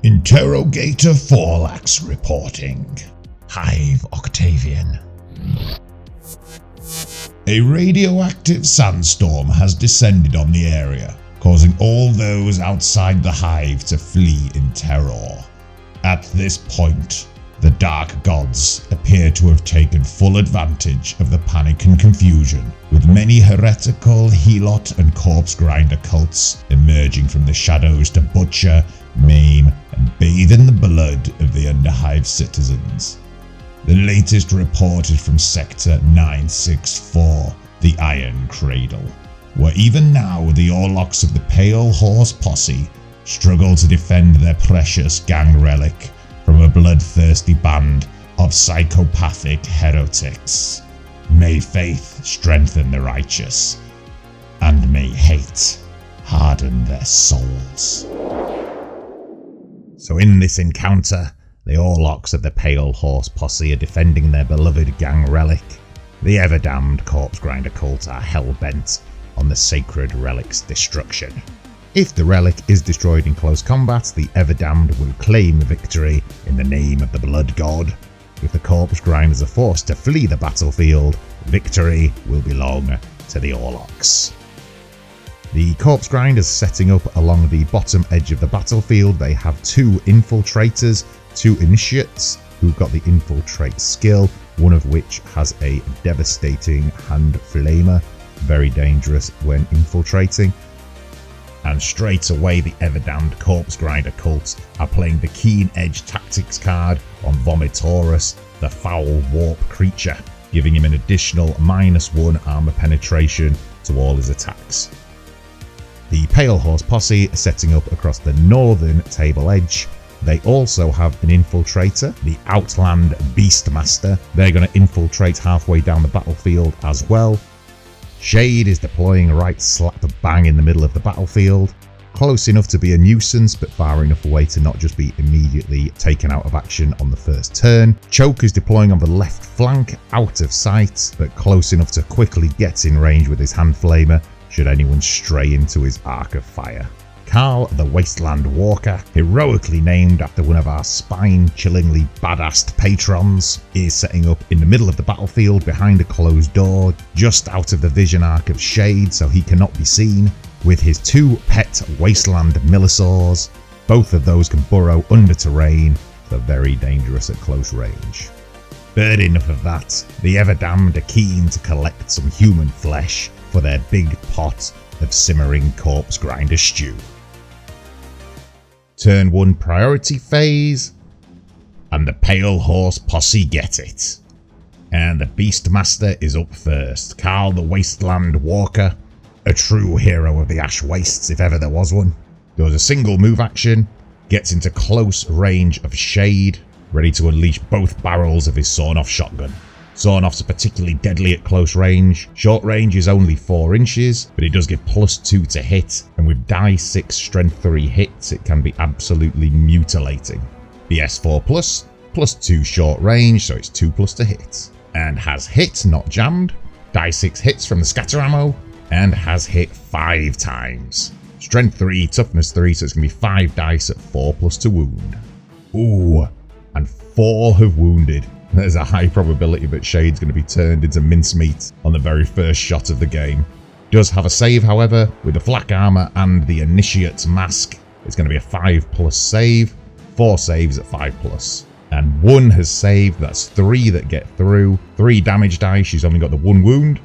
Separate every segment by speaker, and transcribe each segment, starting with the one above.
Speaker 1: Interrogator Orlocks reporting. Hive Octavian. A radioactive sandstorm has descended on the area, causing all those outside the hive to flee in terror. At this point, the dark gods appear to have taken full advantage of the panic and confusion, with many heretical, Helot and corpse grinder cults emerging from the shadows to butcher, maim and bathe in the blood of the Underhive citizens. The latest report is from Sector 964, the Iron Cradle, where even now the Orlocks of the Pale Horse Posse struggle to defend their precious gang relic from a bloodthirsty band of psychopathic heretics. May faith strengthen the righteous, and may hate harden their souls. So in this encounter, the Orlocks of the Pale Horse Posse are defending their beloved gang relic. The ever-damned corpse grinder cult are hell-bent on the sacred relic's destruction. If the relic is destroyed in close combat, the ever-damned will claim victory in the name of the blood god. If the corpse grinders are forced to flee the battlefield, victory will belong to the Orlocks. The corpse grinders setting up along the bottom edge of the battlefield. They have two infiltrators, two initiates who've got the infiltrate skill, one of which has a devastating hand flamer, very dangerous when infiltrating. And straight away the ever-damned corpse grinder cults are playing the keen edge tactics card on VOMITORRUS, the foul warp creature, giving him an additional -1 armor penetration to all his attacks. The Pale Horse Posse are setting up across the northern table edge. They also have an infiltrator, the OUTLAND BEASTMASTER. They're going to infiltrate halfway down the battlefield as well. Shade is deploying right slap bang in the middle of the battlefield, close enough to be a nuisance but far enough away to not just be immediately taken out of action on the first turn. Choke is deploying on the left flank, out of sight, but close enough to quickly get in range with his hand flamer should anyone stray into his arc of fire. Carl the Wasteland Walker, heroically named after one of our spine-chillingly badass patrons, is setting up in the middle of the battlefield behind a closed door, just out of the vision arc of Shade so he cannot be seen, with his two pet Wasteland Millisaurs. Both of those can burrow under terrain, so very dangerous at close range. But enough of that, the ever-damned are keen to collect some human flesh for their big pot of simmering corpse grinder stew. Turn 1 priority phase, and the Pale Horse Posse get it. And the Beastmaster is up first. Carl the Wasteland Walker, a true hero of the Ash Wastes if ever there was one, does a single move action, gets into close range of Shade, ready to unleash both barrels of his sawn-off shotgun. Sawn-offs are particularly deadly at close range. Short range is only 4 inches, but it does give +2 to hit, and with die 6 strength 3 hits, it can be absolutely mutilating. The S4 plus, +2 short range, so it's 2+ to hit. And has hit, not jammed. Die 6 hits from the scatter ammo, and has hit 5 times. Strength 3, toughness 3, so it's going to be 5 dice at 4+ to wound. Ooh, and 4 have wounded. There's a high probability that Shade's going to be turned into mincemeat on the very first shot of the game. Does have a save, however, with the flak armor and the initiate's mask. It's going to be a 5+ save, 4 saves at 5+. And 1 has saved, that's 3 that get through. 3 damage dice, she's only got the 1 wound.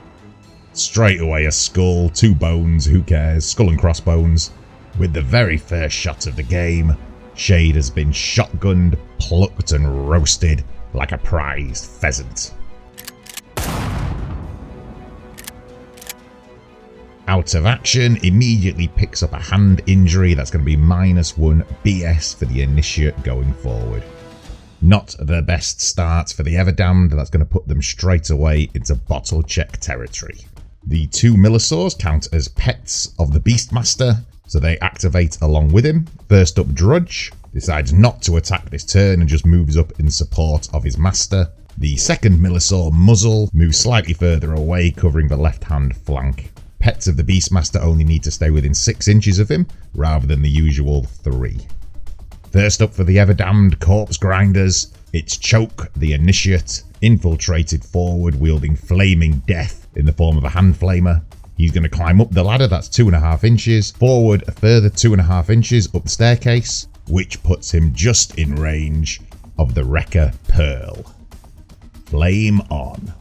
Speaker 1: Straight away a skull, 2 bones, who cares, skull and crossbones. With the very first shot of the game, Shade has been shotgunned, plucked and roasted like a prized pheasant. Out of action, immediately picks up a hand injury. That's going to be -1 BS for the initiate going forward. Not the best start for the Everdamned. That's going to put them straight away into bottle check territory. The 2 Millisaurs count as pets of the Beastmaster, so they activate along with him. First up, Drudge decides not to attack this turn and just moves up in support of his master. The second Millisaur, Muzzle, moves slightly further away, covering the left-hand flank. Pets of the Beastmaster only need to stay within 6 inches of him, rather than the usual 3. First up for the ever-damned corpse grinders, it's Choke the Initiate, infiltrated forward wielding flaming death in the form of a hand flamer. He's going to climb up the ladder, that's 2.5 inches, forward a further 2.5 inches up the staircase, which puts him just in range of the Wrecker Pearl. Flame on.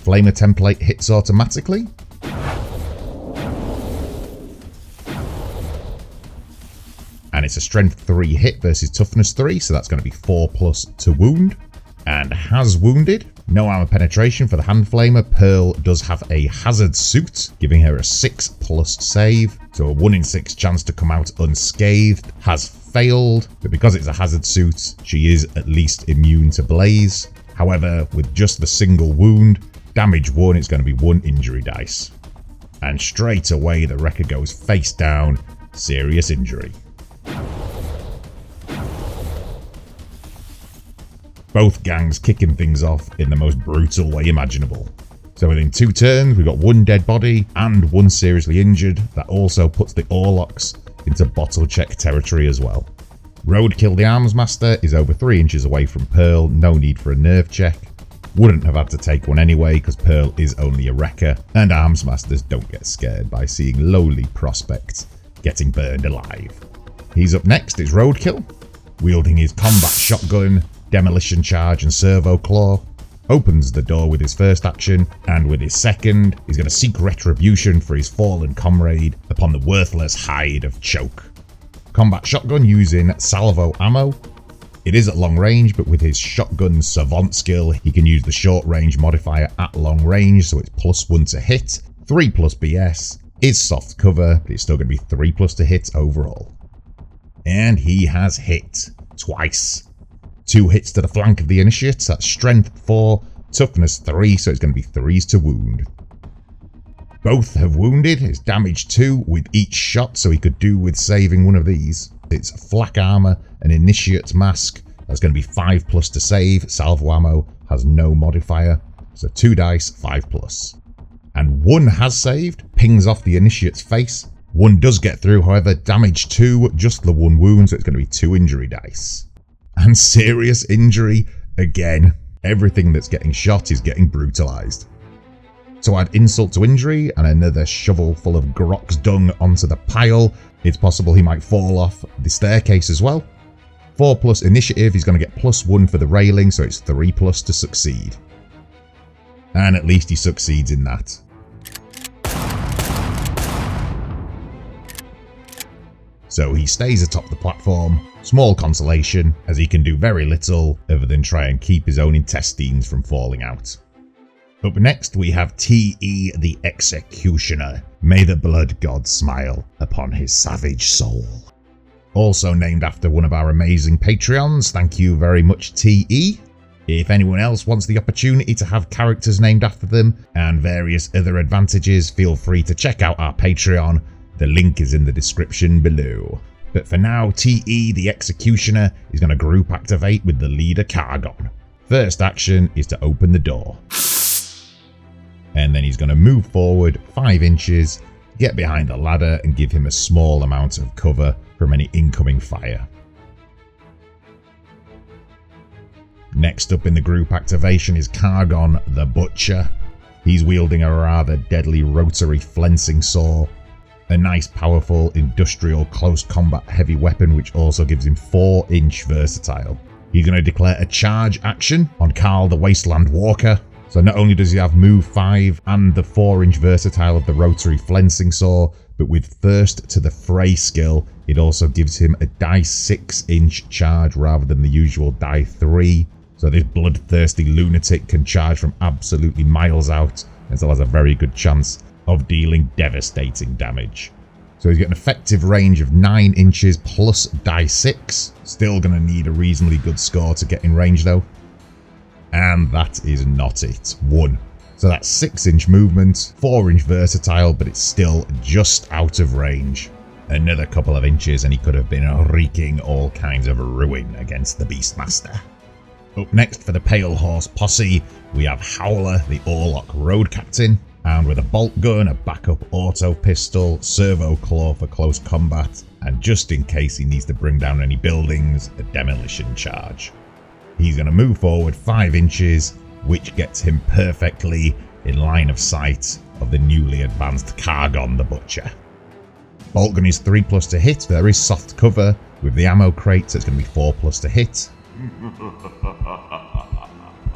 Speaker 1: Flamer template hits automatically. And it's a strength 3 hit versus toughness 3, so that's going to be 4+ to wound. And has wounded. No armor penetration for the hand flamer. Pearl does have a hazard suit, giving her a 6+ save, so a 1 in 6 chance to come out unscathed. Has failed, but because it's a hazard suit, she is at least immune to blaze. However, with just the single wound, damage 1, it's going to be 1 injury dice. And straight away the Wrecker goes face down, serious injury. Both gangs kicking things off in the most brutal way imaginable. So within 2 turns, we've got 1 dead body and 1 seriously injured. That also puts the Orlocks into bottle check territory as well. Roadkill the Arms Master is over 3 inches away from Pearl, no need for a nerve check. Wouldn't have had to take one anyway because Pearl is only a wrecker, and Arms Masters don't get scared by seeing lowly prospects getting burned alive. He's up next, it's Roadkill, wielding his combat shotgun, demolition charge and servo claw. Opens the door with his first action, and with his second, he's going to seek retribution for his fallen comrade upon the worthless hide of Choke. Combat shotgun using salvo ammo. It is at long range, but with his shotgun savant skill, he can use the short range modifier at long range, so it's +1 to hit, 3+ BS, is soft cover, but it's still going to be 3+ to hit overall. And he has hit twice. 2 hits to the flank of the Initiate, that's strength 4, toughness 3, so it's going to be 3s to wound. Both have wounded, it's damage 2 with each shot, so he could do with saving one of these. It's flak armor, an Initiate mask, that's going to be 5+ to save, salvo ammo has no modifier, so 2 dice, 5+. And 1 has saved, pings off the Initiate's face. 1 does get through, however, damage 2, just the 1 wound, so it's going to be 2 injury dice. And serious injury again. Everything that's getting shot is getting brutalized. To add insult to injury and another shovel full of Grok's dung onto the pile, it's possible he might fall off the staircase as well. 4+ initiative, he's going to get +1 for the railing, so it's 3+ to succeed. And at least he succeeds in that. So he stays atop the platform, small consolation, as he can do very little other than try and keep his own intestines from falling out. Up next we have T.E. the Executioner. May the blood god smile upon his savage soul. Also named after one of our amazing Patreons, thank you very much T.E. If anyone else wants the opportunity to have characters named after them and various other advantages, feel free to check out our Patreon. The link is in the description below. But for now, T.E. the Executioner is going to group activate with the leader KHARGON. First action is to open the door. And then he's going to move forward 5 inches, get behind the ladder and give him a small amount of cover from any incoming fire. Next up in the group activation is KHARGON the Butcher. He's wielding a rather deadly rotary flensing saw. A nice powerful industrial close combat heavy weapon which also gives him 4-inch versatile. He's going to declare a charge action on Carl the Wasteland Walker. So not only does he have move 5 and the 4-inch versatile of the rotary flensing saw, but with first to the fray skill, it also gives him a die 6-inch charge rather than the usual die 3. So this bloodthirsty lunatic can charge from absolutely miles out and still has a very good chance of dealing devastating damage. So he's got an effective range of 9 inches plus die 6. Still going to need a reasonably good score to get in range though. And that is not it. 1. So that's 6-inch movement, 4-inch versatile, but it's still just out of range. Another couple of inches and he could have been wreaking all kinds of ruin against the Beastmaster. Up next for the Pale Horse Posse, we have Howler, the Orlock Road Captain. armed with a bolt gun, a backup auto pistol, servo claw for close combat, and just in case he needs to bring down any buildings, a demolition charge. He's going to move forward 5 inches, which gets him perfectly in line of sight of the newly advanced KHARGON the Butcher. Bolt gun is 3+ to hit, there is soft cover with the ammo crate, so it's going to be 4+ to hit.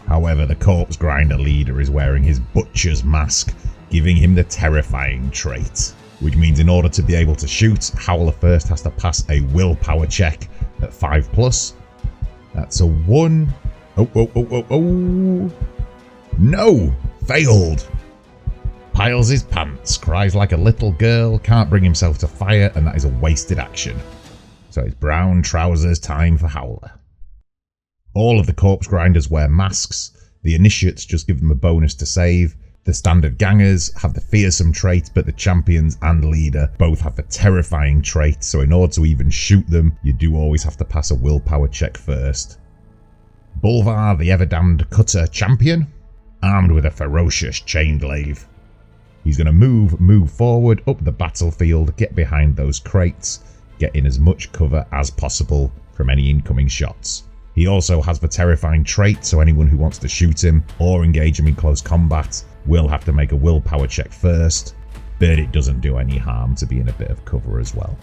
Speaker 1: However, the corpse grinder leader is wearing his butcher's mask, giving him the terrifying trait, which means in order to be able to shoot, Howler first has to pass a willpower check at 5+. That's a 1. Oh. No! Failed! Piles his pants, cries like a little girl, can't bring himself to fire, and that is a wasted action. So it's brown trousers time for Howler. All of the corpse grinders wear masks, the initiates just give them a bonus to save, the standard gangers have the fearsome trait, but the champions and leader both have the terrifying trait, so in order to even shoot them, you do always have to pass a willpower check first. Bulvar, the ever-damned cutter champion, armed with a ferocious chain glaive. He's going to move forward up the battlefield, get behind those crates, get in as much cover as possible from any incoming shots. He also has the terrifying trait, so anyone who wants to shoot him or engage him in close combat will have to make a willpower check first, but it doesn't do any harm to be in a bit of cover as well.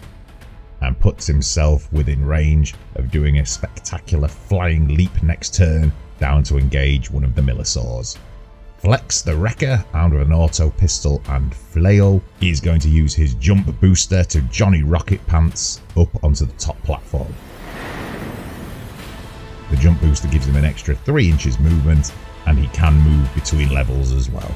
Speaker 1: And puts himself within range of doing a spectacular flying leap next turn down to engage one of the Millisors. Flex the Wrecker, armed with an auto pistol and flail, is going to use his jump booster to Johnny Rocket Pants up onto the top platform. The jump booster gives him an extra 3 inches movement, and he can move between levels as well.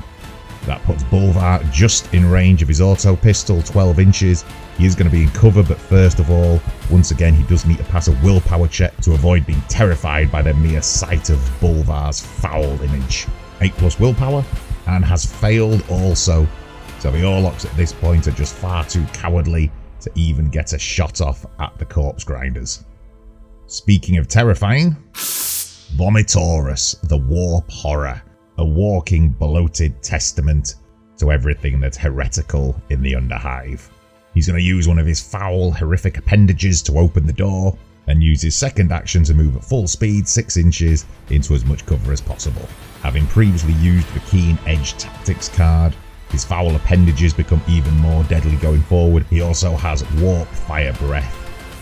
Speaker 1: That puts Bulvar just in range of his auto pistol, 12 inches. He is going to be in cover, but first of all, once again, he does need to pass a willpower check to avoid being terrified by the mere sight of Bulvar's foul image. 8+ willpower, and has failed also, so the Orlocks at this point are just far too cowardly to even get a shot off at the corpse grinders. Speaking of terrifying, VOMITORRUS, the warp horror, a walking bloated testament to everything that's heretical in the Underhive. He's going to use one of his foul, horrific appendages to open the door, and use his second action to move at full speed 6 inches into as much cover as possible. Having previously used the Keen Edge Tactics card, his foul appendages become even more deadly going forward. He also has Warp Fire Breath,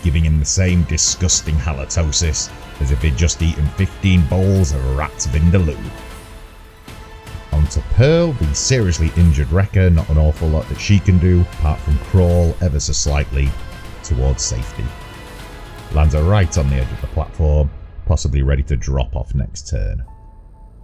Speaker 1: giving him the same disgusting halitosis as if he'd just eaten 15 bowls of rat vindaloo. Onto Pearl, the seriously injured Wrecker, not an awful lot that she can do, apart from crawl ever so slightly towards safety. Lands her right on the edge of the platform, possibly ready to drop off next turn.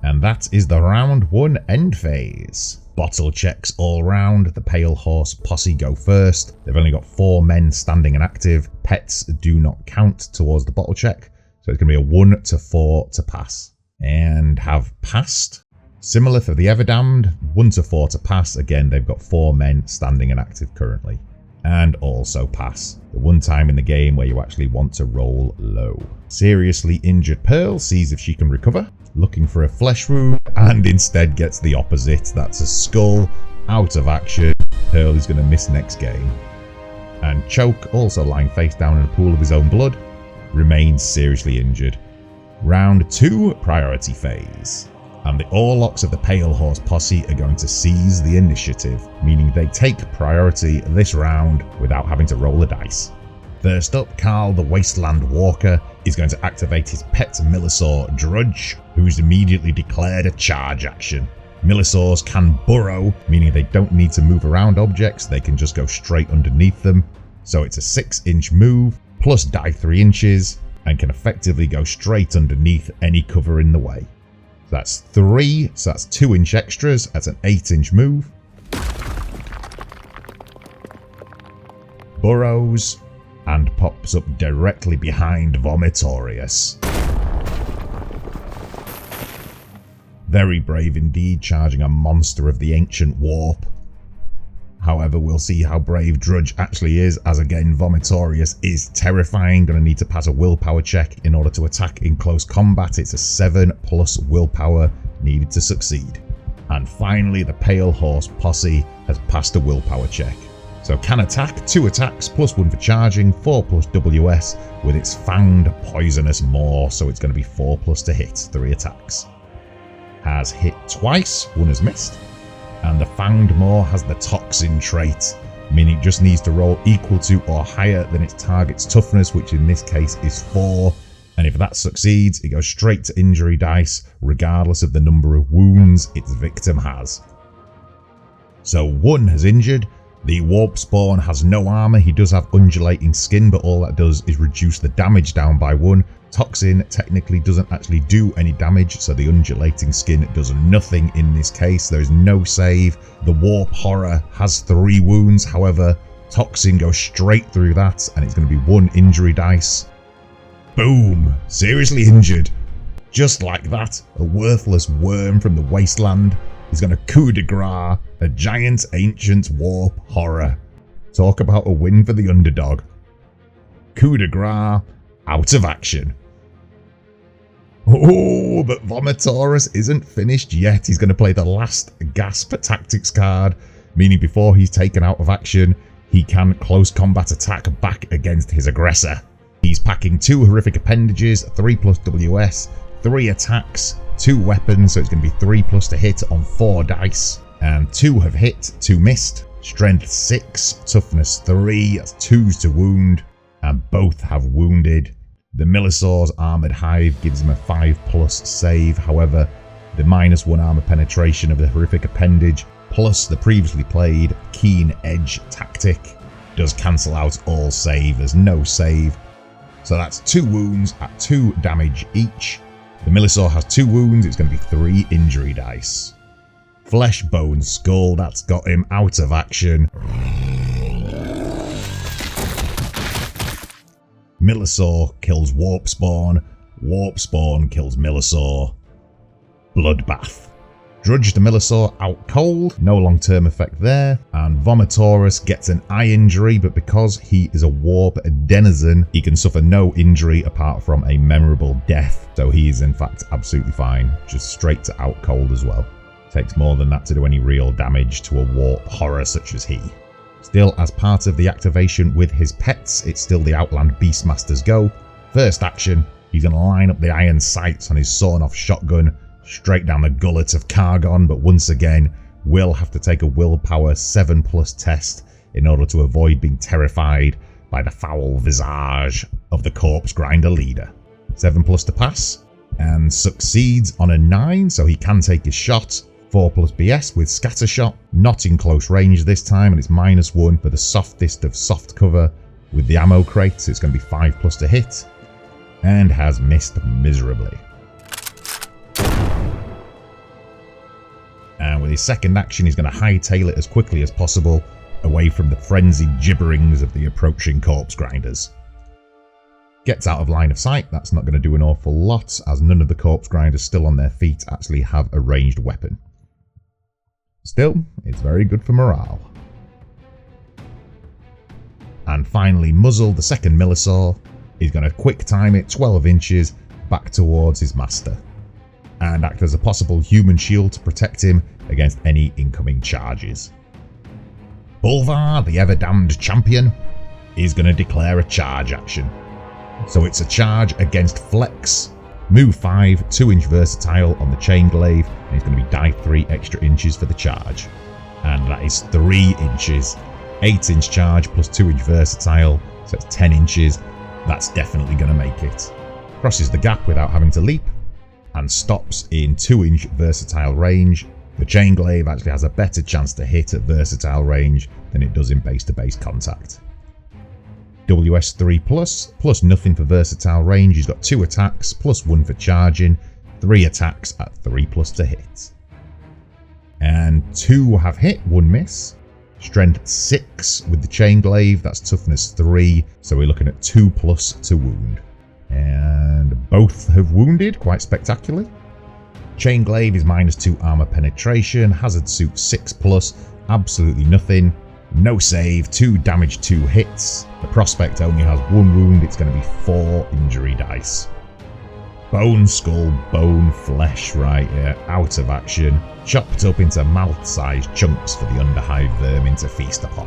Speaker 1: And that is the round 1 end phase. Bottle checks all round. The Pale Horse Posse go first. They've only got 4 men standing and active. Pets do not count towards the bottle check, so it's going to be a 1 to 4 to pass. And have passed. Similar for the Everdamned, 1 to 4 to pass. Again, they've got 4 men standing and active currently. And also pass. The one time in the game where you actually want to roll low. Seriously injured Pearl sees if she can recover, looking for a flesh wound, and instead gets the opposite. That's a skull, out of action. Pearl is going to miss next game. And Choke, also lying face down in a pool of his own blood, remains seriously injured. Round 2, priority phase. And the Orlocks of the Pale Horse Posse are going to seize the initiative, meaning they take priority this round without having to roll a dice. First up, Carl the Wasteland Walker is going to activate his pet Millisor Drudge, who's immediately declared a charge action. Millisors can burrow, meaning they don't need to move around objects, they can just go straight underneath them. So it's a 6-inch move, plus die 3 inches, and can effectively go straight underneath any cover in the way. That's 3, so that's 2-inch extras, that's an 8-inch move. Burrows, and pops up directly behind VOMITORRUS. Very brave indeed, charging a monster of the ancient warp. However, we'll see how brave Drudge actually is, as again VOMITORRUS is terrifying. Going to need to pass a willpower check in order to attack in close combat. It's a 7+ willpower needed to succeed. And finally, the Pale Horse Posse has passed a willpower check. So can attack, 2 attacks, +1 for charging, 4+ WS with its fanged poisonous maw, so it's going to be 4+ to hit, 3 attacks. Has hit twice, 1 has missed. And the fanged maw has the toxin trait, meaning it just needs to roll equal to or higher than its target's toughness, which in this case is 4. And if that succeeds, it goes straight to injury dice, regardless of the number of wounds its victim has. So 1 has injured. The warp spawn has no armor. He does have undulating skin, but all that does is reduce the damage down by 1. Toxin technically doesn't actually do any damage, so the undulating skin does nothing in this case. There is no save. The warp horror has 3 wounds. However, toxin goes straight through that, and it's going to be 1 injury dice. Boom! Seriously injured. Just like that, a worthless worm from the wasteland is going to coup de grace a giant ancient warp horror. Talk about a win for the underdog. Coup de grace, out of action. Oh, but VOMITORRUS isn't finished yet. He's going to play the last gasp tactics card, meaning before he's taken out of action, he can close combat attack back against his aggressor. He's packing 2 horrific appendages, 3+ WS, 3 attacks, 2 weapons, so it's going to be 3+ to hit on 4 dice. And 2 have hit, 2 missed. Strength 6, toughness 3, that's 2s to wound, and both have wounded. The Millisaw's armoured hive gives him a 5+ save, however, the -1 armour penetration of the horrific appendage, plus the previously played keen edge tactic, does cancel out all save. There's no save. So that's 2 wounds at 2 damage each. The Millisaw has 2 wounds, it's going to be 3 injury dice. Flesh, bone, skull, that's got him out of action. Millisaw kills Warp Spawn kills Millisaw. Bloodbath. Drudge the Millisaw out cold, no long-term effect there, and VOMITORRUS gets an eye injury, but because he is a warp denizen, he can suffer no injury apart from a memorable death, so he is in fact absolutely fine, just straight to out cold as well. Takes more than that to do any real damage to a warp horror such as he. Still, as part of the activation with his pets, it's still the Outland Beastmaster's go. First action, he's going to line up the iron sights on his sawn-off shotgun straight down the gullet of KHARGON, but once again will have to take a willpower 7+ test in order to avoid being terrified by the foul visage of the corpse grinder leader. 7+ to pass, and succeeds on a 9, so he can take his shot. 4+ BS with scatter shot, not in close range this time, and it's -1 for the softest of soft cover with the ammo crate, so it's going to be 5+ to hit, and has missed miserably. And with his second action, he's going to hightail it as quickly as possible away from the frenzied gibberings of the approaching corpse grinders. Gets out of line of sight. That's not going to do an awful lot, as none of the corpse grinders still on their feet actually have a ranged weapon. Still, it's very good for morale. And finally, Muzzle, the second Millisaw, is going to quick time it 12 inches back towards his master, and act as a possible human shield to protect him against any incoming charges. Bulvar, the ever-damned champion, is going to declare a charge action. So it's a charge against Flex. Move 5, 2-inch versatile on the chain glaive, and he's going to be die 3 extra inches for the charge. And that is 3 inches. 8-inch charge plus 2-inch versatile, so it's 10 inches. That's definitely going to make it. Crosses the gap without having to leap, and stops in 2-inch versatile range. The chain glaive actually has a better chance to hit at versatile range than it does in base-to-base contact. WS3+, plus nothing for versatile range. He's got 2 attacks, plus 1 for charging, 3 attacks at 3+ to hit. And 2 have hit, 1 miss. Strength 6 with the chain glaive, that's toughness 3, so we're looking at 2+ to wound. And both have wounded quite spectacularly. Chain glaive is -2 armor penetration, hazard suit 6+, absolutely nothing. No save, 2 damage, 2 hits. The prospect only has 1 wound, it's going to be 4 injury dice. Bone skull, bone flesh right here, out of action, chopped up into mouth-sized chunks for the Underhive vermin to feast upon.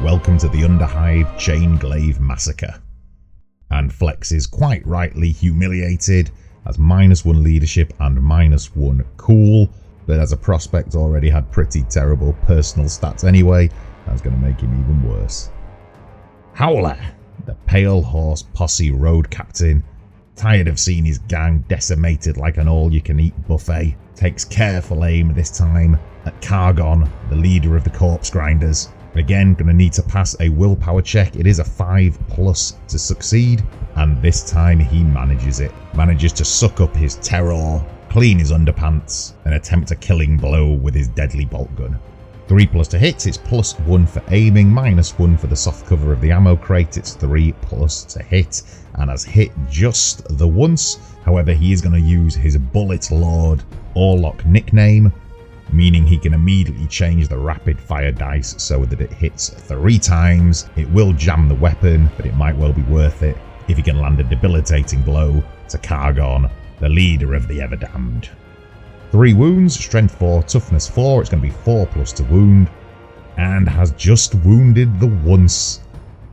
Speaker 1: Welcome to the Underhive Chain Glaive Massacre. And Flex is quite rightly humiliated, has -1 leadership and -1 cool, but as a prospect already had pretty terrible personal stats anyway, that's going to make him even worse. Howler, the Pale Horse Posse road captain, tired of seeing his gang decimated like an all-you-can-eat buffet, takes careful aim this time at KHARGON, the leader of the corpse grinders. Again, going to need to pass a willpower check. It is a 5+ to succeed, and this time he manages it. Manages to suck up his terror, clean his underpants, and attempt a killing blow with his deadly bolt gun. 3+ to hit, it's +1 for aiming, -1 for the soft cover of the ammo crate, it's 3+ to hit, and has hit just the once. However, he is going to use his Bullet Lord Orlock nickname, meaning he can immediately change the rapid fire dice so that it hits 3 times. It will jam the weapon, but it might well be worth it if he can land a debilitating blow to KHARGON, the leader of the Everdamned. 3 wounds, strength 4, toughness 4, it's going to be 4+ to wound, and has just wounded the once.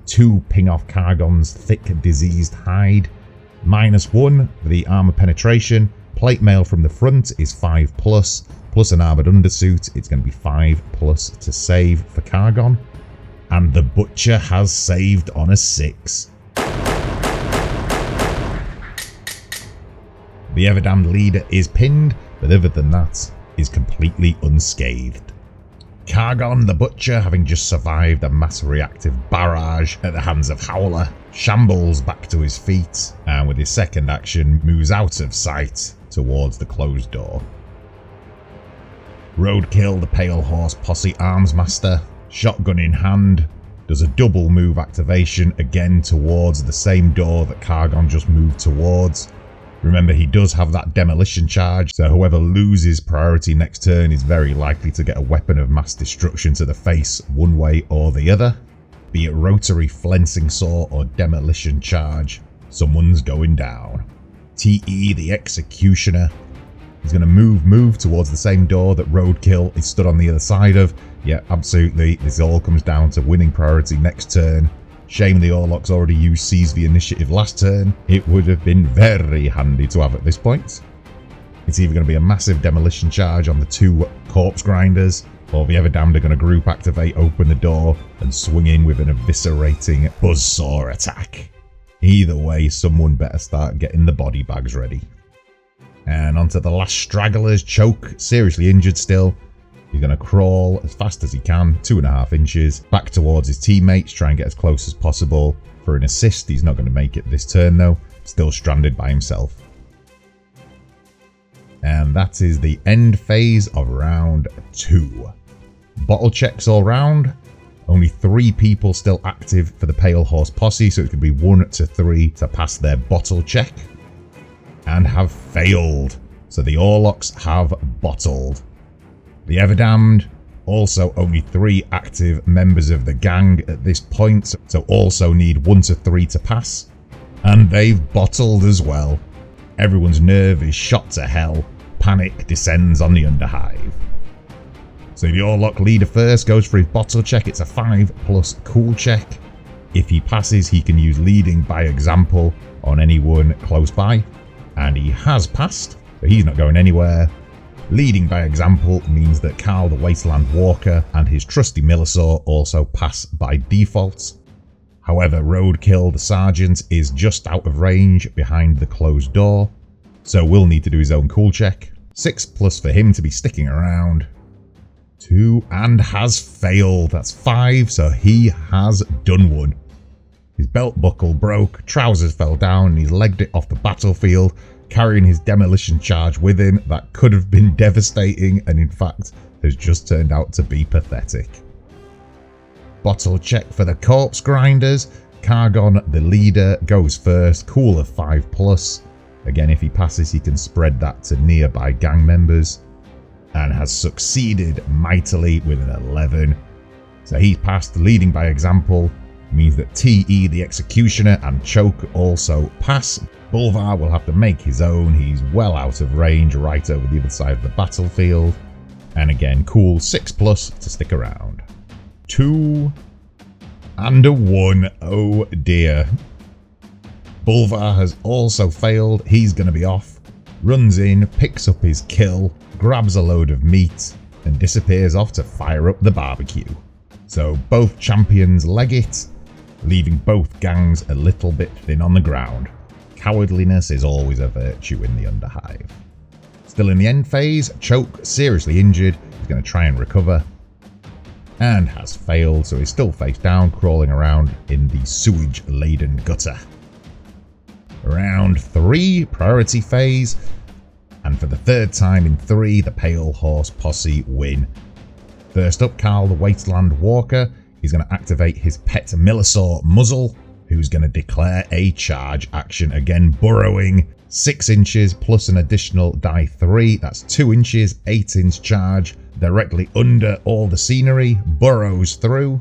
Speaker 1: 2 ping off KHARGON's thick diseased hide, -1 for the armor penetration, plate mail from the front is 5+, plus an armoured undersuit, it's going to be 5+ to save for KHARGON, and the Butcher has saved on a 6. The Everdamned leader is pinned, but other than that, is completely unscathed. KHARGON the Butcher, having just survived a mass reactive barrage at the hands of Howler, shambles back to his feet, and with his second action moves out of sight towards the closed door. ROADKILL, the Pale Horse Posse Arms Master, shotgun in hand, does a double move activation again towards the same door that KHARGON just moved towards. Remember, he does have that demolition charge, so whoever loses priority next turn is very likely to get a weapon of mass destruction to the face one way or the other. Be it rotary flensing saw or demolition charge, someone's going down. TE, the Executioner, he's going to move towards the same door that ROADKILL is stood on the other side of. Yeah, absolutely, this all comes down to winning priority next turn. Shame the Orlocks already used Seize the Initiative last turn. It would have been very handy to have at this point. It's either going to be a massive demolition charge on the 2 corpse grinders, or the Everdamned are going to group activate, open the door, and swing in with an eviscerating buzzsaw attack. Either way, someone better start getting the body bags ready. And onto the last stragglers. Choke, seriously injured still. He's going to crawl as fast as he can, 2.5 inches, back towards his teammates, try and get as close as possible for an assist. He's not going to make it this turn though, still stranded by himself. And that is the end phase of round 2. Bottle checks all round. Only 3 people still active for the Pale Horse Posse, so it could be 1 to 3 to pass their bottle check. And have failed. So the Orlocks have bottled. The Everdamned, also only 3 active members of the gang at this point, so also need 1 to 3 to pass. And they've bottled as well. Everyone's nerve is shot to hell. Panic descends on the Underhive. So the Orlock leader first goes for his bottle check. It's a 5+ cool check. If he passes, he can use leading by example on anyone close by. And he has passed, but he's not going anywhere. Leading by example means that Carl the Wasteland Walker and his trusty Millisaw also pass by default. However, ROADKILL the Sergeant is just out of range behind the closed door, so will need to do his own cool check. 6+ for him to be sticking around. 2 and has failed. That's 5, so he has done one. His belt buckle broke, trousers fell down, and he's legged it off the battlefield, carrying his demolition charge with him that could have been devastating and in fact has just turned out to be pathetic. Bottle check for the corpse grinders. KHARGON the leader goes first, cool of 5+. Again, if he passes he can spread that to nearby gang members, and has succeeded mightily with an 11. So he's passed, leading by example, means that TE the Executioner and Choke also pass. Bulvar will have to make his own. He's well out of range right over the other side of the battlefield. And again, cool 6+ to stick around. 2 and a 1. Oh dear. Bulvar has also failed. He's going to be off. Runs in, picks up his kill, grabs a load of meat, and disappears off to fire up the barbecue. So both champions leg it, leaving both gangs a little bit thin on the ground. Cowardliness is always a virtue in the Underhive. Still in the end phase, Choke, seriously injured, is going to try and recover. And has failed, so he's still face down, crawling around in the sewage-laden gutter. Round 3, priority phase. And for the third time in 3, the Pale Horse Posse win. First up, Carl the Wasteland Walker. He's going to activate his pet Millisaur Muzzle, who's going to declare a charge action. Again, burrowing 6 inches plus an additional die 3. That's 2 inches, 8 inch charge. Directly under all the scenery, burrows through.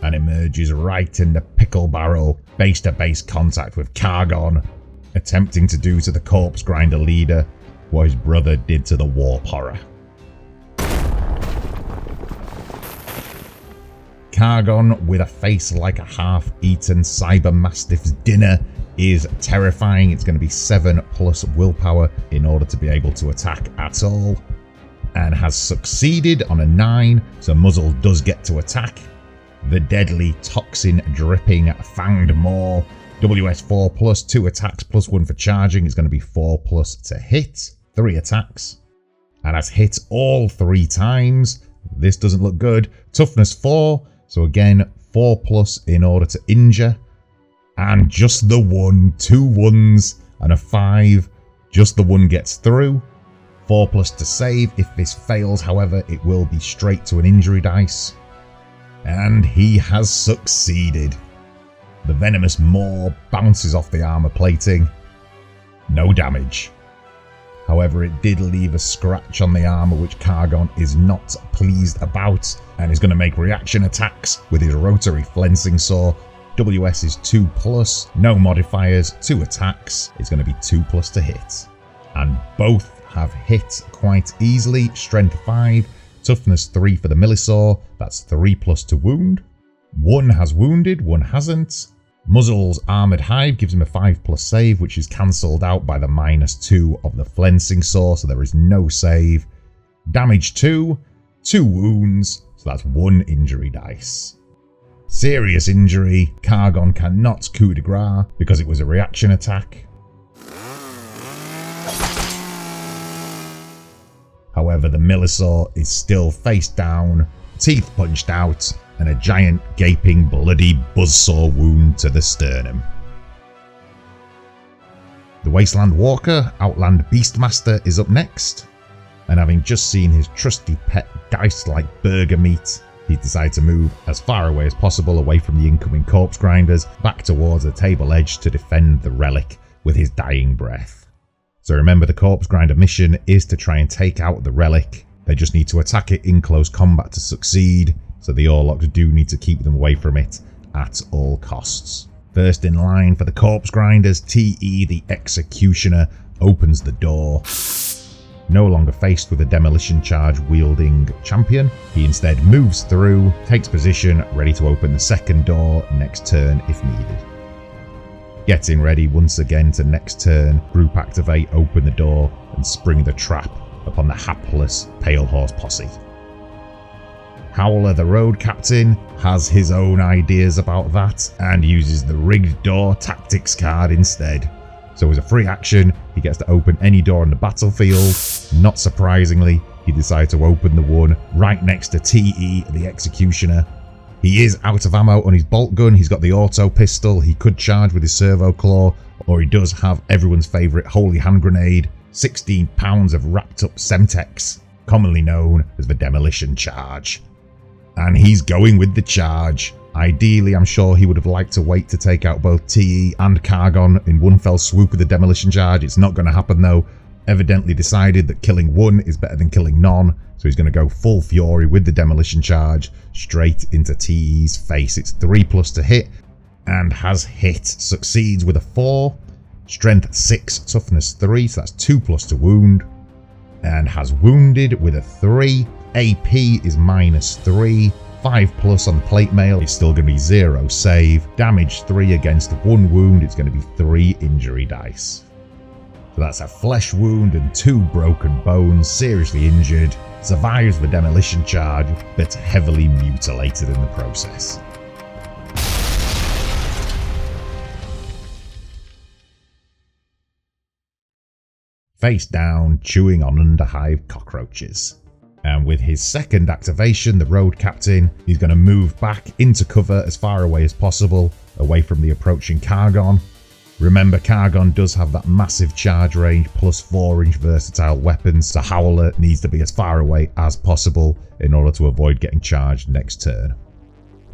Speaker 1: And emerges right in the pickle barrel, base to base contact with KHARGON, attempting to do to the corpse grinder leader what his brother did to the warp horror. KHARGON, with a face like a half-eaten cyber mastiff's dinner, is terrifying. It's going to be 7+ willpower in order to be able to attack at all, and has succeeded on a 9, so Muzzle does get to attack. The deadly toxin dripping fanged maw, WS 4+, 2 attacks plus 1 for charging, is going to be 4+ to hit, 3 attacks, and has hit all 3 times. This doesn't look good. Toughness 4, so again 4+ in order to injure, and just the 1, 2 1s and a 5, just the 1 gets through. 4+ to save. If this fails, however, it will be straight to an injury dice. And he has succeeded. The venomous maw bounces off the armor plating. No damage. However, it did leave a scratch on the armor which KHARGON is not pleased about, and is going to make reaction attacks with his rotary flensing saw. WS is 2+, no modifiers, 2 attacks. It's going to be 2+ to hit. And both have hit quite easily. Strength 5. Toughness 3 for the Millisaur, that's 3+ to wound. 1 has wounded, 1 hasn't. Muzzle's Armoured Hive gives him a 5+ save, which is cancelled out by the -2 of the flensing saw, so there is no save. Damage 2, 2 wounds, so that's 1 injury dice. Serious injury, KHARGON cannot coup de grace because it was a reaction attack. However, the Millisaur is still face down, teeth punched out, and a giant gaping bloody buzzsaw wound to the sternum. The Wasteland Walker, Outland Beastmaster, is up next, and having just seen his trusty pet diced like burger meat, he decided to move as far away as possible away from the incoming corpse grinders, back towards the table edge to defend the relic with his dying breath. So remember, the corpse grinder mission is to try and take out the relic. They just need to attack it in close combat to succeed, so the Orlocks do need to keep them away from it at all costs. First in line for the corpse grinders, TE the Executioner opens the door. No longer faced with a demolition charge wielding champion, he instead moves through, takes position, ready to open the second door next turn if needed. Getting ready once again to next turn, group activate, open the door and spring the trap upon the hapless Pale Horse Posse. Howler the road captain has his own ideas about that and uses the rigged door tactics card instead. So as a free action, he gets to open any door on the battlefield. Not surprisingly, he decided to open the one right next to TE the Executioner. He is out of ammo on his bolt gun. He's got the auto pistol. He could charge with his servo claw, or he does have everyone's favourite holy hand grenade, 16 pounds of wrapped up Semtex, commonly known as the demolition charge. And he's going with the charge. Ideally, I'm sure he would have liked to wait to take out both TE and KHARGON in one fell swoop with the demolition charge. It's not going to happen though. evidently decided that killing one is better than killing none, so he's going to go full fury with the demolition charge straight into TE's face. It's 3+ to hit and has hit. Succeeds with a 4, strength 6, toughness 3, so that's 2+ to wound, and has wounded with a 3. AP is -3, 5+ on the plate mail. It's still going to be 0 save. Damage 3 against 1 wound. It's going to be 3 injury dice. So that's a flesh wound and 2 broken bones. Seriously injured. Survives the demolition charge, but heavily mutilated in the process. Face down, chewing on Underhive cockroaches. And with his second activation, the road captain, he's going to move back into cover as far away as possible, away from the approaching KHARGON. Remember, KHARGON does have that massive charge range plus 4-inch versatile weapons, so HOWLER needs to be as far away as possible in order to avoid getting charged next turn.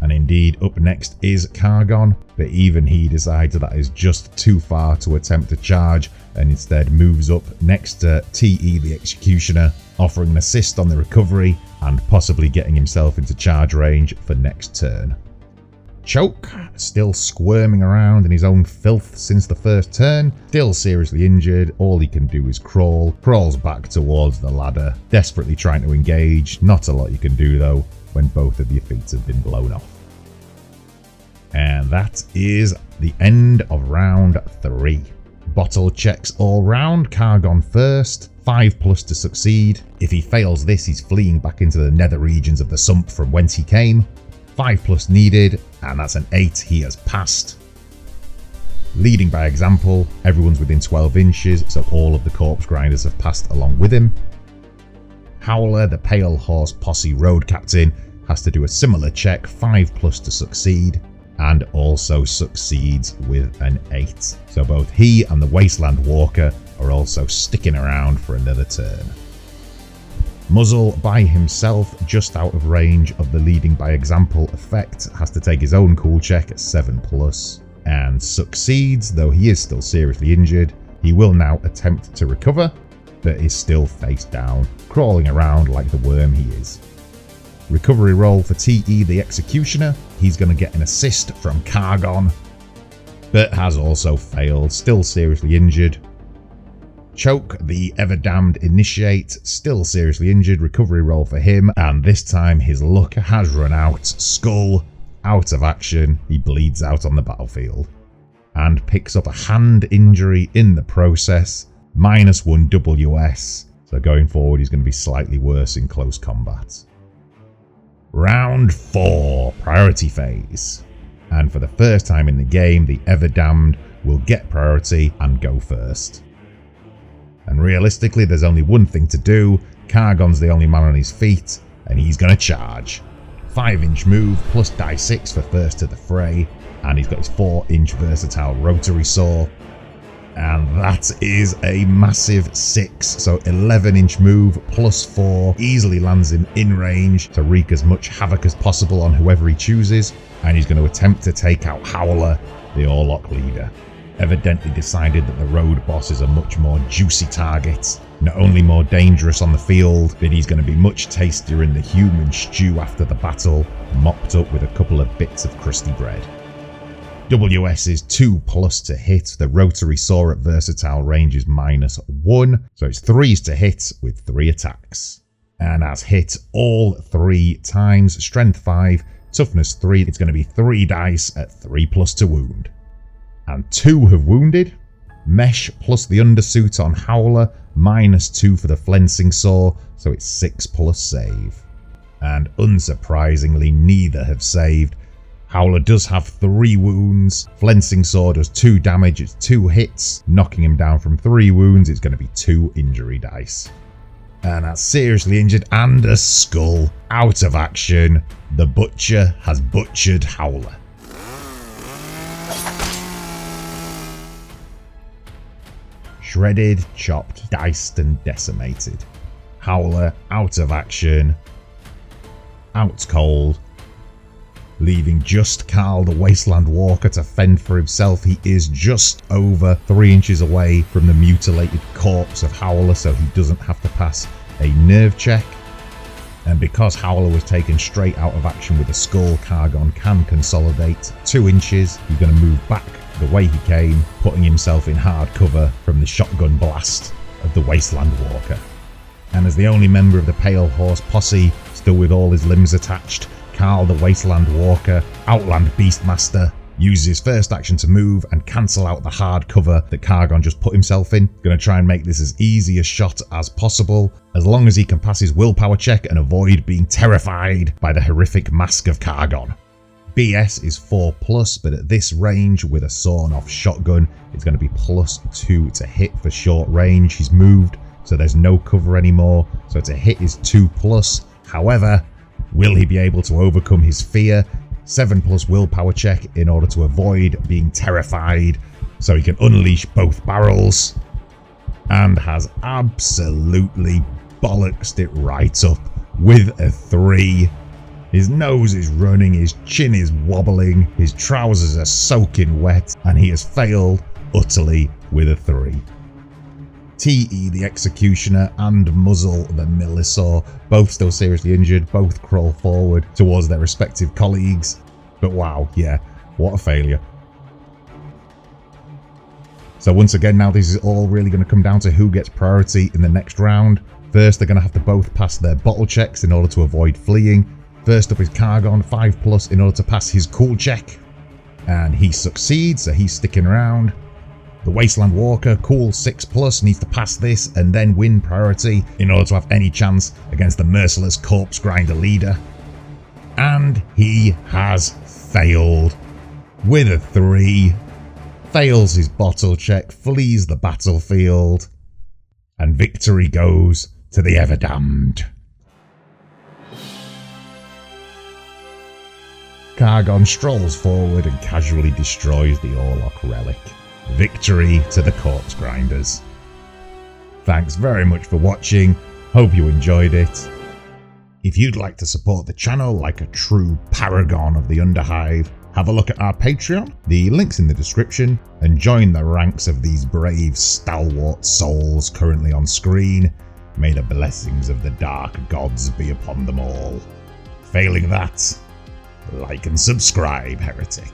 Speaker 1: And indeed, up next is KHARGON, but even he decides that is just too far to attempt to charge and instead moves up next to TE the Executioner, offering an assist on the recovery and possibly getting himself into charge range for next turn. Choke, still squirming around in his own filth since the first turn, still seriously injured. All he can do is crawls back towards the ladder, desperately trying to engage. Not a lot you can do though when both of your feet have been blown off. And that is the end of round 3. Bottle checks all round. KHARGON first, 5+ to succeed. If he fails this, he's fleeing back into the nether regions of the sump from whence he came. 5+ needed, and that's an 8. He has passed. Leading by example, everyone's within 12 inches, so all of the corpse grinders have passed along with him. HOWLER, the Pale Horse Posse road captain, has to do a similar check, 5+ to succeed, and also succeeds with an 8. So both he and the Wasteland Walker are also sticking around for another turn. Muzzle by himself, just out of range of the leading by example effect, has to take his own cool check at 7+ and succeeds, though he is still seriously injured. He will now attempt to recover, but is still face down, crawling around like the worm he is. Recovery roll for TE the Executioner. He's going to get an assist from KHARGON, but has also failed, still seriously injured. Choke, the Ever-Damned Initiate, still seriously injured. Recovery roll for him, and this time his luck has run out. Skull, out of action. He bleeds out on the battlefield and picks up a hand injury in the process. -1 WS, so going forward he's going to be slightly worse in close combat. Round 4, priority phase. And for the first time in the game, the Ever-Damned will get priority and go first. And realistically, there's only one thing to do. KHARGON's the only man on his feet, and he's going to charge. 5-inch move plus die 6 for first to the fray, and he's got his 4-inch versatile rotary saw. And that is a massive 6, so 11-inch move plus 4 easily lands him in range to wreak as much havoc as possible on whoever he chooses, and he's going to attempt to take out HOWLER, the Orlock leader. Evidently decided that the road boss is a much more juicy target, not only more dangerous on the field, but he's going to be much tastier in the human stew after the battle, mopped up with a couple of bits of crusty bread. WS is 2+ to hit. The rotary saw at versatile range is -1, so it's 3s to hit with 3 attacks. And has hit all 3 times. Strength 5, toughness 3. It's going to be 3 dice at 3+ to wound. And 2 have wounded. Mesh plus the undersuit on HOWLER, -2 for the flensing saw, so it's 6+ save. And unsurprisingly, neither have saved. HOWLER does have 3 wounds. Flensing saw does 2 damage. It's 2 hits, knocking him down from 3 wounds. It's going to be 2 injury dice. And that's seriously injured, and a skull. Out of action. The butcher has butchered HOWLER. Shredded, chopped, diced and decimated. HOWLER out of action. Out cold. leaving just Karl the Wasteland Walker to fend for himself. He is just over 3 inches away from the mutilated corpse of Howler, so he doesn't have to pass a nerve check. And because Howler was taken straight out of action with a skull, KHARGON can consolidate 2 inches. He's going to move back the way he came, putting himself in hard cover from the shotgun blast of the Wasteland Walker. And as the only member of the Pale Horse Posse, still with all his limbs attached, Karl the Wasteland Walker, Outland Beastmaster, uses his first action to move and cancel out the hard cover that KHARGON just put himself in. Going to try and make this as easy a shot as possible, as long as he can pass his willpower check and avoid being terrified by the horrific mask of KHARGON. BS is 4+, but at this range with a sawn-off shotgun, it's going to be +2 to hit for short range. He's moved, so there's no cover anymore, so to hit is 2+. However, will he be able to overcome his fear? 7+ willpower check in order to avoid being terrified, so he can unleash both barrels, and has absolutely bollocksed it right up with a 3. His nose is running, his chin is wobbling, his trousers are soaking wet, and he has failed utterly with a 3. TE the Executioner and Muzzle the Millisaur, both still seriously injured, both crawl forward towards their respective colleagues. But wow, yeah, what a failure. So once again now this is all really going to come down to who gets priority in the next round. First they're going to have to both pass their bottle checks in order to avoid fleeing. First up is KHARGON, 5+ in order to pass his cool check. And he succeeds, so he's sticking around. The Wasteland Walker, cool 6+, needs to pass this and then win priority in order to have any chance against the merciless corpse grinder leader. And he has failed with a 3. Fails his bottle check, flees the battlefield, and victory goes to the Everdamned. KHARGON strolls forward and casually destroys the Orlock relic. Victory to the corpse grinders. Thanks very much for watching, hope you enjoyed it. If you'd like to support the channel like a true paragon of the Underhive, have a look at our Patreon, the link's in the description, and join the ranks of these brave stalwart souls currently on screen. May the blessings of the dark gods be upon them all. Failing that, like and subscribe, heretic.